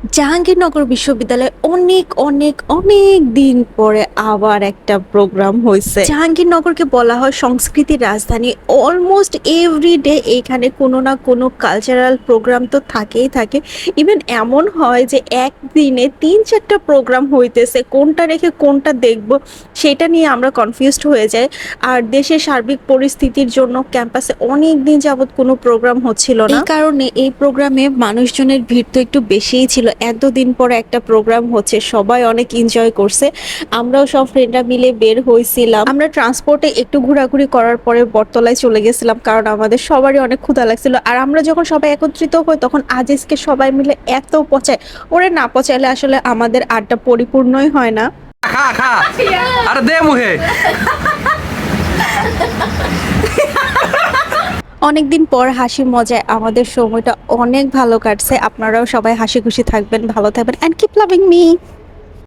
জাহাঙ্গীরনগর বিশ্ববিদ্যালয়ে অনেক অনেক অনেক দিন পরে আবার একটা প্রোগ্রাম হয়েছে। জাহাঙ্গীরনগরকে বলা হয় সংস্কৃতির রাজধানী। অলমোস্ট এভরিডে এখানে কোনো না কোনো কালচারাল প্রোগ্রাম তো থাকেই থাকে। ইভেন এমন হয় যে একদিনে ৩-৪টা প্রোগ্রাম হইতেছে, কোনটা রেখে কোনটা দেখব সেটা নিয়ে আমরা কনফিউজড হয়ে যাই। আর দেশের সার্বিক পরিস্থিতির জন্য ক্যাম্পাসে অনেক দিন যাবৎ কোনো প্রোগ্রাম হচ্ছিল না, এই কারণে এই প্রোগ্রামে মানুষজনের ভিড় তো একটু বেশিই ছিল। এতদিন পরে একটা প্রোগ্রাম হচ্ছে, সবাই অনেক এনজয় করছে। আমরাও সব ফ্রেন্ডরা মিলে বের হয়েছিলাম। আমরা ট্রান্সপোর্টে একটু ঘোরাঘুরি করার পরে বটতলায় চলে গেছিলাম, কারণ আমাদের সবারই অনেক ক্ষুধা লাগছিল। আর আমরা যখন সবাই একত্রিত হই তখন আজিজকে সবাই মিলে এত পচায়, ওরে না পচাইলে আসলে আমাদের আড্ডা পরিপূর্ণই হয় না। খা খা আর দে মুহে। অনেকদিন পর হাসি মজায় আমাদের সময়টা অনেক ভালো কাটছে। আপনারাও সবাই হাসি খুশি থাকবেন, ভালো থাকবেন, অ্যান্ড কিপ লাভিং মি।